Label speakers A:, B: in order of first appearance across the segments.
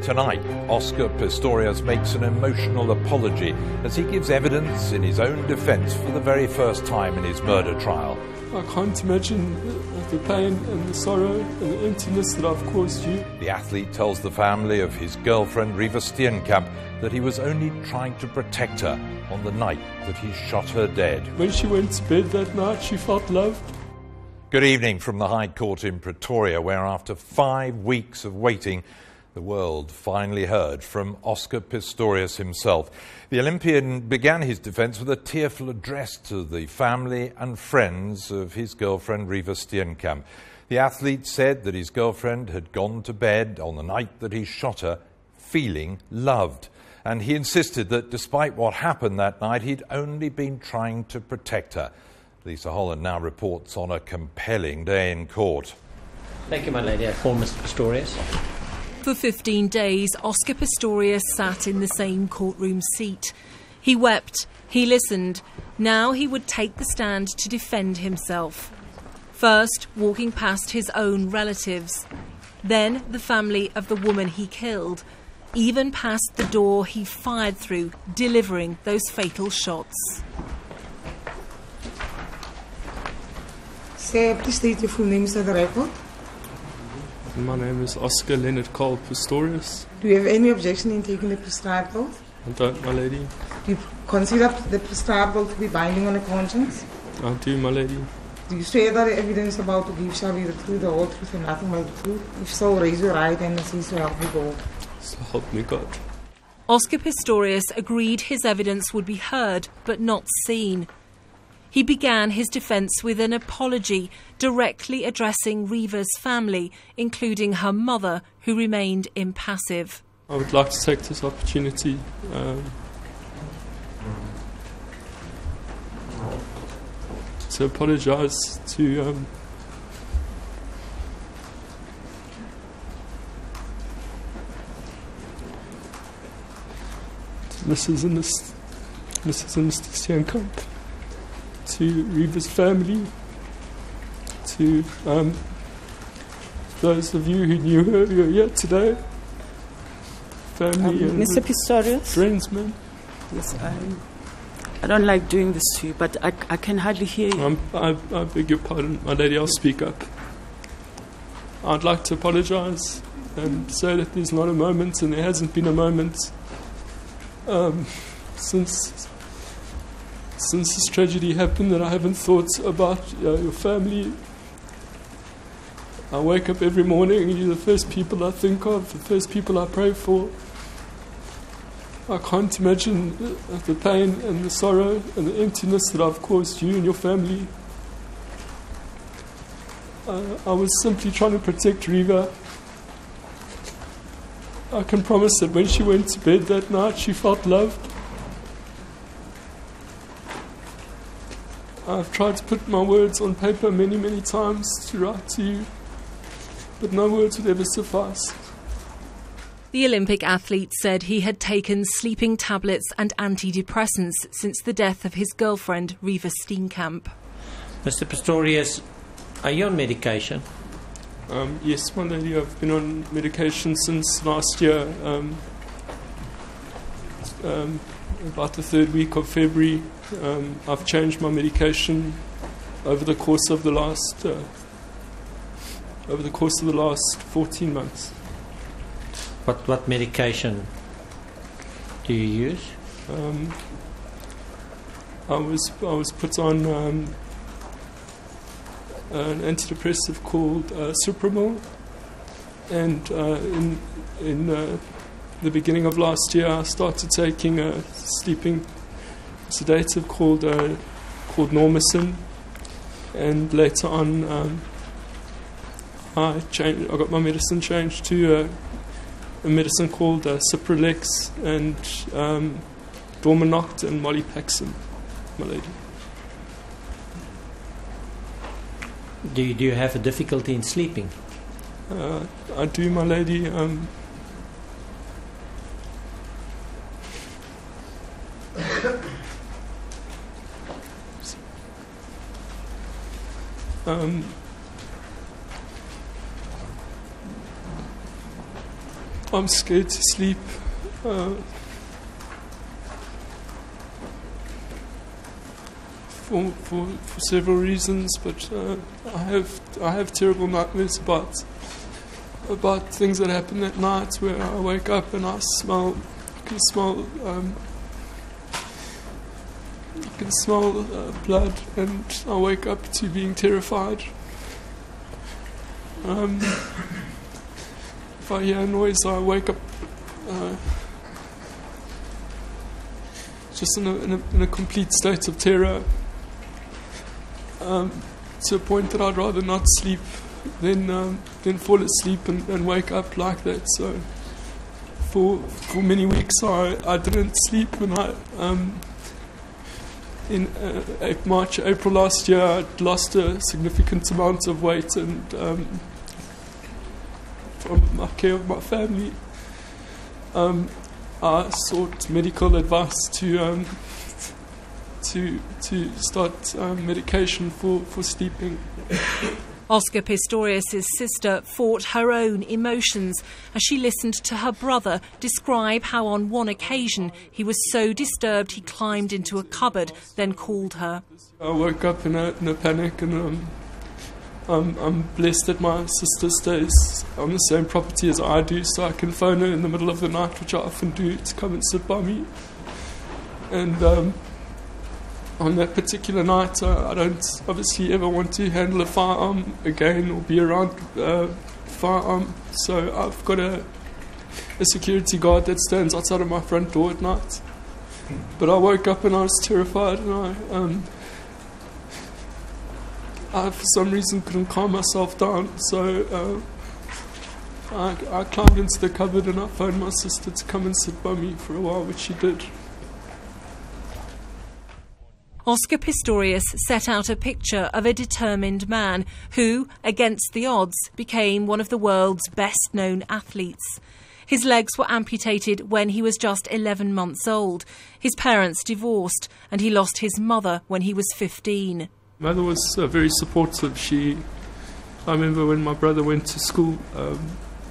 A: Tonight, Oscar Pistorius makes an emotional apology as he gives evidence in his own defence for the very first time in his murder trial.
B: I can't imagine the pain and the sorrow and the emptiness that I've caused you.
A: The athlete tells the family of his girlfriend Reeva Steenkamp that he was only trying to protect her on the night that he shot her dead.
B: When she went to bed that night, she felt loved.
A: Good evening from the High Court in Pretoria, where after 5 weeks of waiting, the world finally heard from Oscar Pistorius himself. The Olympian began his defence with a tearful address to the family and friends of his girlfriend Reeva Steenkamp. The athlete said that his girlfriend had gone to bed on the night that he shot her feeling loved. And he insisted that despite what happened that night, he'd only been trying to protect her. Lisa Holland now reports on a compelling day in court.
C: Thank you, my lady. I call Mr. Pistorius.
D: For 15 days, Oscar Pistorius sat in the same courtroom seat. He wept, he listened. Now he would take the stand to defend himself. First, walking past his own relatives. Then the family of the woman he killed. Even past the door he fired through, delivering those fatal shots.
E: Sir, please state your full name for the record.
B: My name is Oscar Leonard Carl Pistorius.
E: Do you have any objection in taking the prescribed oath?
B: I don't, my lady.
E: Do you consider the prescribed oath to be binding on a conscience?
B: I do, my lady.
E: Do you swear that the evidence about to give shall be the truth, the whole truth, and nothing but the truth? If so, raise your right hand and say so help me God.
B: So help me God.
D: Oscar Pistorius agreed his evidence would be heard but not seen. He began his defence with an apology, directly addressing Reeva's family, including her mother, who remained impassive.
B: I would like to take this opportunity to apologise to Mrs. and Mr. Steenkamp, to Reeva's family, to those of you who knew her who are here today, family and
F: Mr. Pistorius?
B: friends, man.
F: Yes, I don't like doing this to you, but I can hardly hear you.
B: I beg your pardon, my lady, I'll speak up. I'd like to apologise and say that there's not a moment, and there hasn't been a moment since this tragedy happened that I haven't thought about your family. I wake up every morning, you're the first people I think of, the first people I pray for. I can't imagine the pain and the sorrow and the emptiness that I've caused you and your family. I was simply trying to protect Reeva. I can promise that when she went to bed that night, she felt loved. I've tried to put my words on paper many, many times to write to you, but no words would ever suffice.
D: The Olympic athlete said he had taken sleeping tablets and antidepressants since the death of his girlfriend, Reeva Steenkamp.
C: Mr. Pistorius, are you on medication?
B: Yes, my lady, I've been on medication since last year, about the 3rd week of February. I've changed my medication over the course of the last 14 months.
C: What medication do you use?
B: I was put on an antidepressive called Supramil, and in the beginning of last year I started taking a sleeping sedative called Normicin, and later on I got my medicine changed to a medicine called Cipralex and Dormanoct and Mollypaxin, my lady.
C: Do you have a difficulty in sleeping?
B: I do, my lady. I'm scared to sleep. For several reasons, but I have terrible nightmares about things that happen at night, where I wake up and I can smell blood, and I wake up to being terrified. If I hear a noise, I wake up just in a complete state of terror, to a point that I'd rather not sleep than fall asleep and wake up like that. So for many weeks I didn't sleep, and in March, April last year, I'd lost a significant amount of weight, and from my care of my family, I sought medical advice to start medication for sleeping.
D: Oscar Pistorius' sister fought her own emotions as she listened to her brother describe how on one occasion he was so disturbed he climbed into a cupboard, then called her.
B: I woke up in a panic, and I'm blessed that my sister stays on the same property as I do, so I can phone her in the middle of the night, which I often do, to come and sit by me. And on that particular night, I don't obviously ever want to handle a firearm again or be around firearm. So I've got a security guard that stands outside of my front door at night. But I woke up and I was terrified, and I for some reason couldn't calm myself down. So I climbed into the cupboard and I phoned my sister to come and sit by me for a while, which she did.
D: Oscar Pistorius set out a picture of a determined man who, against the odds, became one of the world's best-known athletes. His legs were amputated when he was just 11 months old. His parents divorced, and he lost his mother when he was 15.
B: Mother was very supportive. I remember when my brother went to school,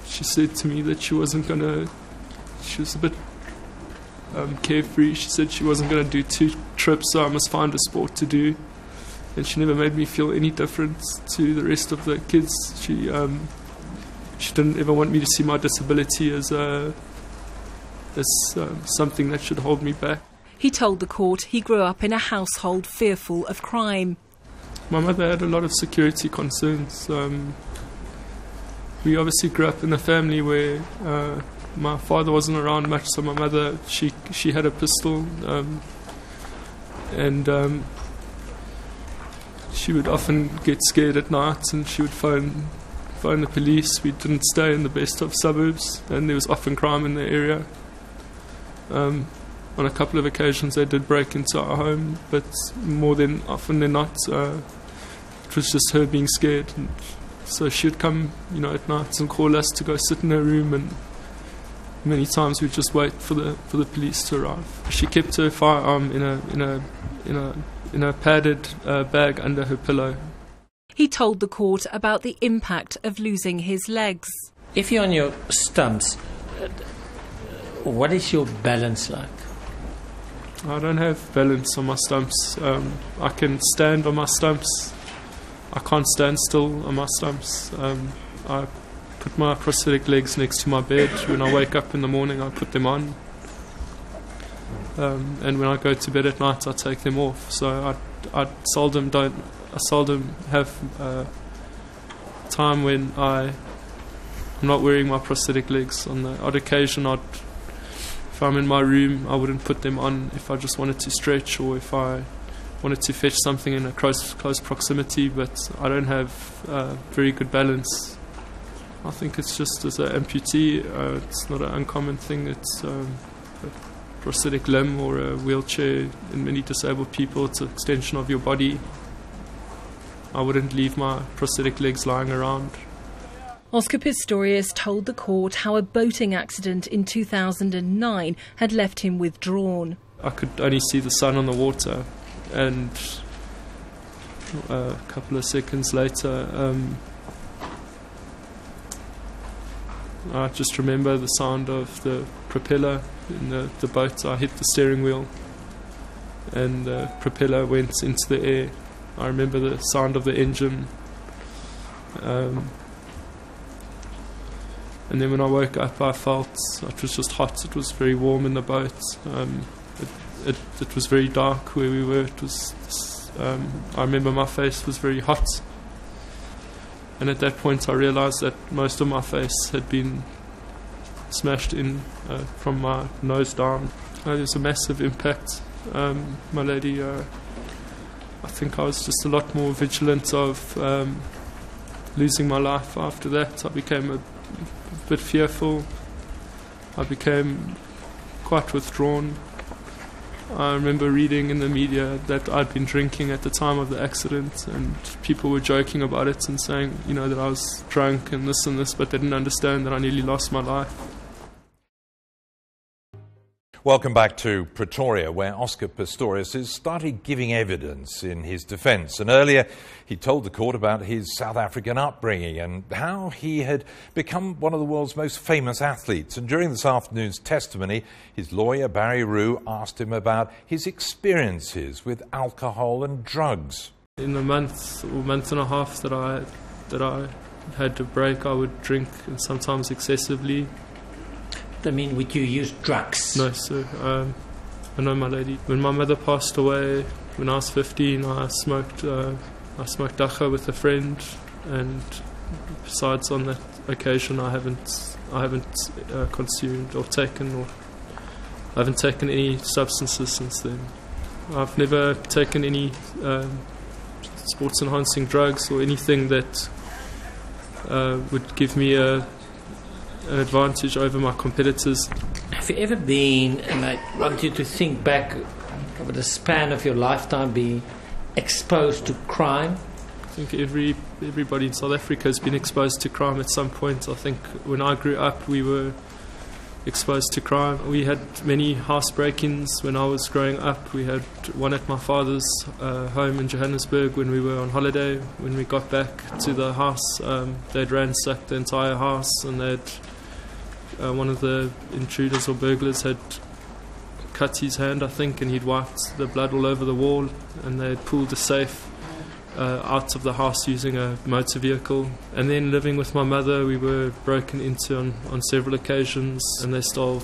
B: she said to me that she was a bit carefree. She said she wasn't going to do 2 trips, so I must find a sport to do. And she never made me feel any different to the rest of the kids. She didn't ever want me to see my disability as something that should hold me back.
D: He told the court he grew up in a household fearful of crime.
B: My mother had a lot of security concerns. We obviously grew up in a family where my father wasn't around much, so my mother, she had a pistol, and she would often get scared at night, and she would phone the police. We didn't stay in the best of suburbs, and there was often crime in the area. On a couple of occasions they did break into our home, but more than often than not, it was just her being scared. And so she would come, at night and call us to go sit in her room, and many times we'd just wait for the police to arrive. She kept her firearm in a padded bag under her pillow.
D: He told the court about the impact of losing his legs.
C: If you're on your stumps, what is your balance like?
B: I don't have balance on my stumps. I can stand on my stumps. I can't stand still on my stumps. I put my prosthetic legs next to my bed. When I wake up in the morning, I put them on. And when I go to bed at night, I take them off. So I seldom have time when I'm not wearing my prosthetic legs. On the odd occasion, if I'm in my room, I wouldn't put them on if I just wanted to stretch, or if I wanted to fetch something in a close proximity, but I don't have very good balance. I think it's just as an amputee, it's not an uncommon thing. It's a prosthetic limb or a wheelchair. In many disabled people, it's an extension of your body. I wouldn't leave my prosthetic legs lying around.
D: Oscar Pistorius told the court how a boating accident in 2009 had left him withdrawn.
B: I could only see the sun on the water, and a couple of seconds later I just remember the sound of the propeller in the boat. I hit the steering wheel and the propeller went into the air. I remember the sound of the engine. And then when I woke up, I felt it was just hot. It was very warm in the boat. It was very dark where we were. It was. I remember my face was very hot. And at that point, I realised that most of my face had been smashed in from my nose down. There was a massive impact, my lady. I think I was just a lot more vigilant of losing my life after that. I became a bit fearful. I became quite withdrawn. I remember reading in the media that I'd been drinking at the time of the accident, and people were joking about it and saying, that I was drunk and this, but they didn't understand that I nearly lost my life.
A: Welcome back to Pretoria, where Oscar Pistorius has started giving evidence in his defence. And earlier, he told the court about his South African upbringing and how he had become one of the world's most famous athletes. And during this afternoon's testimony, his lawyer, Barry Rue, asked him about his experiences with alcohol and drugs.
B: In the month and a half that I had a break, I would drink, and sometimes excessively.
C: I mean, would you use drugs?
B: No, sir. I know, my lady. When my mother passed away, when I was 15, I smoked dagga with a friend, and besides on that occasion, I haven't consumed or I haven't taken any substances since then. I've never taken any sports enhancing drugs or anything that would give me an advantage over my competitors.
C: Have you ever been, and I want you to think back over the span of your lifetime, being exposed to crime?
B: I think everybody in South Africa has been exposed to crime at some point. I think when I grew up, we were exposed to crime. We had many house break-ins when I was growing up. We had one at my father's home in Johannesburg when we were on holiday. When we got back to the house, they'd ransacked the entire house, and they'd one of the intruders or burglars had cut his hand, I think, and he'd wiped the blood all over the wall, and they'd pulled the safe out of the house using a motor vehicle. And then living with my mother, we were broken into on several occasions, and they stole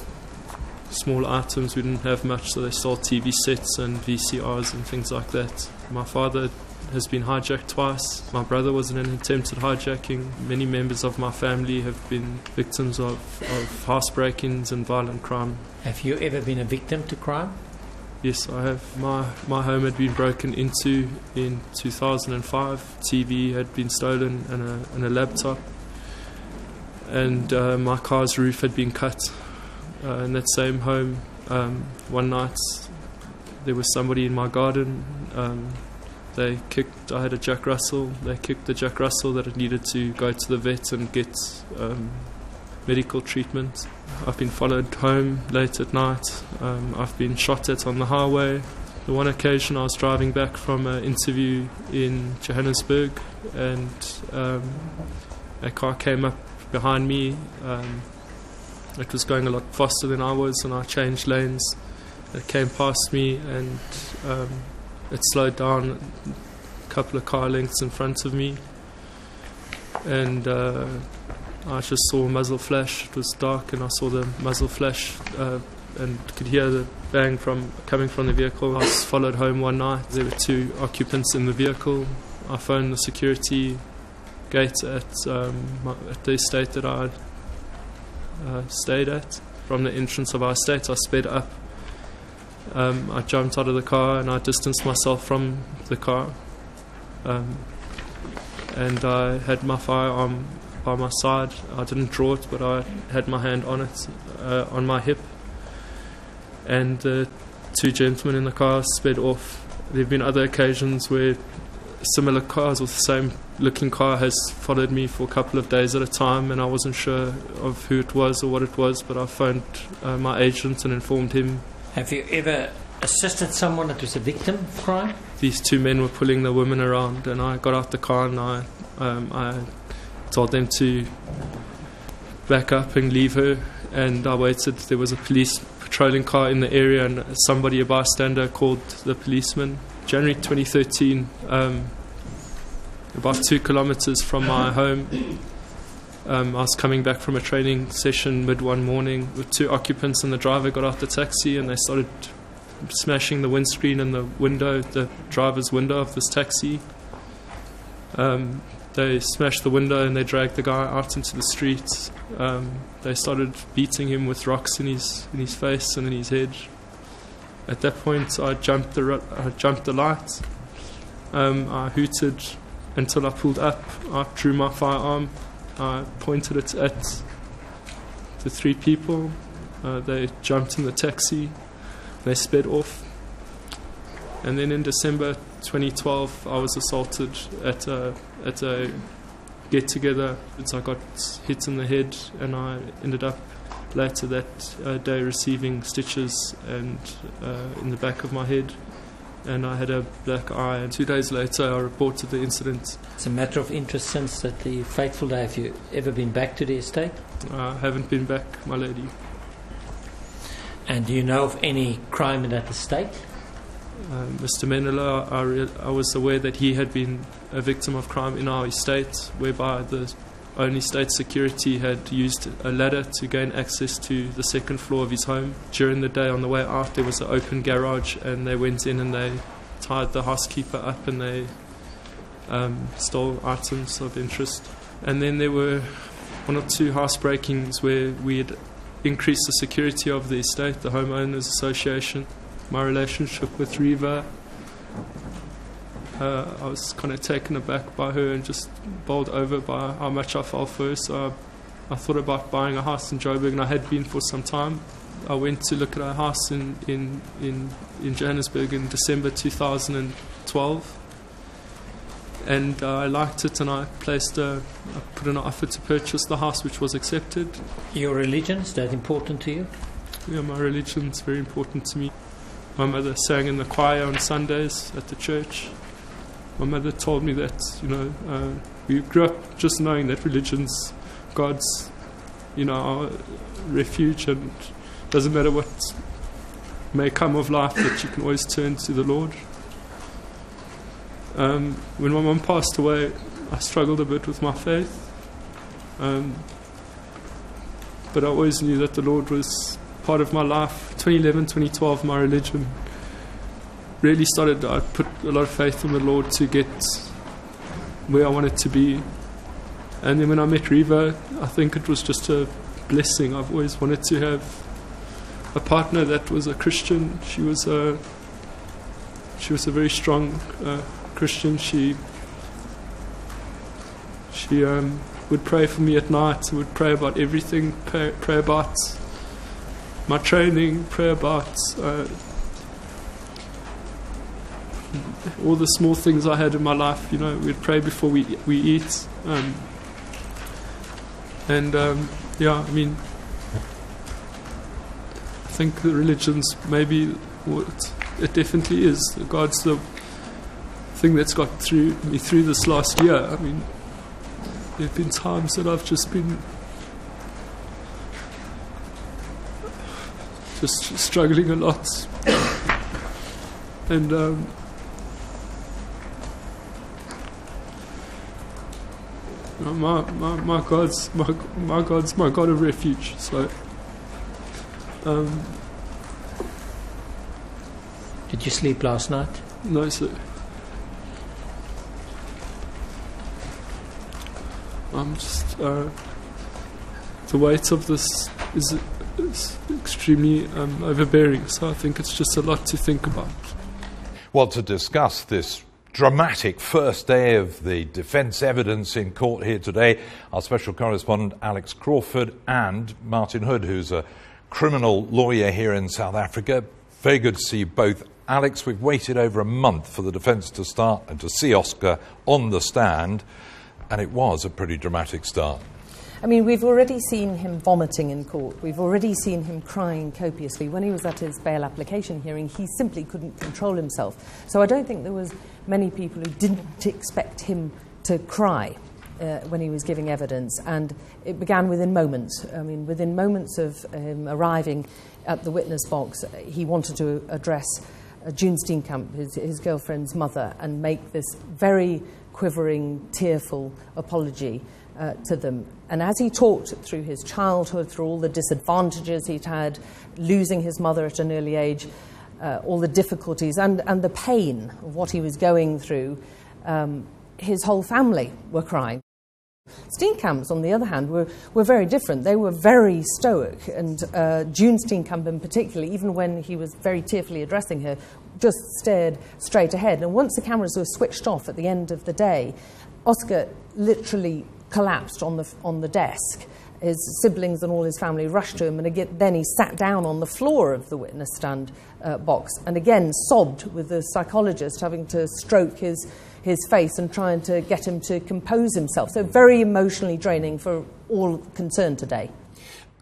B: small items. We didn't have much, so they stole TV sets and VCRs and things like that. My father has been hijacked twice. My brother was in an attempted hijacking. Many members of my family have been victims of house break-ins and violent crime.
C: Have you ever been a victim to crime?
B: Yes, I have. My home had been broken into in 2005. TV had been stolen and a laptop. And my car's roof had been cut. In that same home, one night, there was somebody in my garden. I had a Jack Russell. They kicked the Jack Russell that it needed to go to the vet and get medical treatment. I've been followed home late at night. I've been shot at on the highway. The one occasion I was driving back from an interview in Johannesburg, and a car came up behind me. It was going a lot faster than I was, and I changed lanes. It came past me, and it slowed down a couple of car lengths in front of me, and I just saw a muzzle flash. It was dark, and I saw the muzzle flash and could hear the bang coming from the vehicle. I was followed home one night. There were 2 occupants in the vehicle. I phoned the security gate at the estate that I stayed at. From the entrance of our estate, I sped up. I jumped out of the car and I distanced myself from the car, and I had my firearm by my side. I didn't draw it, but I had my hand on it, on my hip, and the 2 gentlemen in the car sped off. There have been other occasions where similar cars or the same looking car has followed me for a couple of days at a time, and I wasn't sure of who it was or what it was, but I phoned my agent and informed him.
C: Have you ever assisted someone that was a victim of crime?
B: These 2 men were pulling the women around, and I got out the car and I told them to back up and leave her, and I waited. There was a police patrolling car in the area, and somebody, a bystander, called the policeman. January 2013, about 2 kilometers from my home, I was coming back from a training session mid one morning with 2 occupants, and the driver got out the taxi and they started smashing the windscreen and the window, the driver's window of this taxi. They smashed the window and they dragged the guy out into the street. They started beating him with rocks in his face and in his head. At that point, I jumped the light. I hooted until I pulled up. I drew my firearm. I pointed it at the 3 people. They jumped in the taxi. They sped off. And then in December 2012, I was assaulted at a get-together. I got hit in the head, and I ended up later that day receiving stitches and in the back of my head, and I had a black eye. And 2 days later, I reported the incident.
C: It's a matter of interest since that the fateful day. Have you ever been back to the estate?
B: I haven't been back, my lady.
C: And do you know of any crime in that estate?
B: Mr. Menela, I was aware that he had been a victim of crime in our estate, whereby the only state security had used a ladder to gain access to the 2nd floor of his home. During the day on the way out, there was an open garage, and they went in and they tied the housekeeper up, and they stole items of interest. And then there were 1 or 2 house breakings where we had increased the security of the estate, the homeowners association. My relationship with Reeva, I was kind of taken aback by her and just bowled over by how much I fell for her. So I thought about buying a house in Joburg, and I had been for some time. I went to look at a house in Johannesburg in December 2012, and I liked it, and I put in an offer to purchase the house, which was accepted.
C: Your religion, is that important to you?
B: Yeah, my religion is very important to me. My mother sang in the choir on Sundays at the church. My mother told me that, we grew up just knowing that religion's God's, our refuge, and it doesn't matter what may come of life, that you can always turn to the Lord. When my mum passed away, I struggled a bit with my faith. But I always knew that the Lord was part of my life. 2011, 2012, my religion really started. I put a lot of faith in the Lord to get where I wanted to be. And then when I met Reeva, I think it was just a blessing. I've always wanted to have a partner that was a Christian. She was a very strong Christian. She would pray for me at night, would pray about everything, pray about my training, pray about all the small things I had in my life. We'd pray before we eat. I think the religion's maybe what it definitely is. God's the thing that's got me through this last year. I mean, there have been times that I've just been struggling a lot, and my God's my God of refuge. So,
C: did you sleep last night?
B: No, sir. I'm just the weight of this is extremely overbearing, so I think it's just a lot to think about.
A: Well, to discuss this dramatic first day of the defence evidence in court here today, our special correspondent Alex Crawford and Martin Hood, who's a criminal lawyer here in South Africa. Very good to see you both. Alex, we've waited over a month for the defence to start and to see Oscar on the stand, and it was a pretty dramatic start.
G: I mean, we've already seen him vomiting in court. We've already seen him crying copiously. When he was at his bail application hearing, he simply couldn't control himself. So I don't think there was many people who didn't expect him to cry. when he was giving evidence, and it began within moments. I mean, within moments of arriving at the witness box, he wanted to address June Steenkamp, his girlfriend's mother, and make this very quivering, tearful apology to them. And as he talked through his childhood, through all the disadvantages he'd had, losing his mother at an early age, all the difficulties and the pain of what he was going through, his whole family were crying. Steenkamps, on the other hand, were very different. They were very stoic, and June Steenkamp in particular, even when he was very tearfully addressing her, just stared straight ahead. And once the cameras were switched off at the end of the day, Oscar literally collapsed on the desk. His siblings and all his family rushed to him, and again, then he sat down on the floor of the witness stand box and again sobbed, with the psychologist having to stroke his face and trying to get him to compose himself. So very emotionally draining for all concerned today.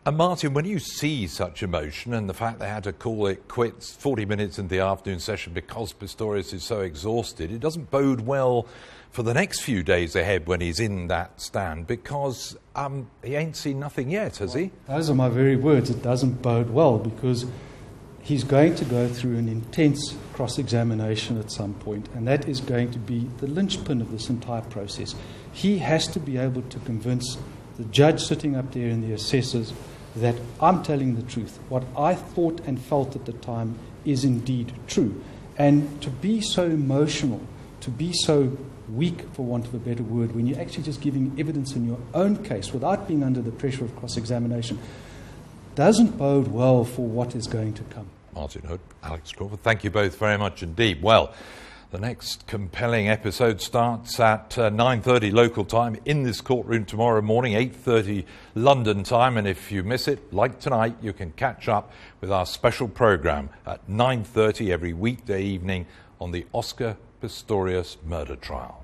A: And Martin, when you see such emotion and the fact they had to call it quits 40 minutes into the afternoon session because Pistorius is so exhausted, it doesn't bode well for the next few days ahead when he's in that stand, because he ain't seen nothing yet, has he?
H: Those are my very words. It doesn't bode well, because he's going to go through an intense cross-examination at some point, and that is going to be the linchpin of this entire process. He has to be able to convince the judge sitting up there and the assessors that I'm telling the truth. What I thought and felt at the time is indeed true. And to be so emotional, to be so weak, for want of a better word, when you're actually just giving evidence in your own case without being under the pressure of cross-examination, doesn't bode well for what is going to come.
A: Martin Hood, Alex Crawford, thank you both very much indeed. Well, the next compelling episode starts at 9:30 local time in this courtroom tomorrow morning, 8:30 London time. And if you miss it, like tonight, you can catch up with our special programme at 9:30 every weekday evening on the Oscar Pistorius murder trial.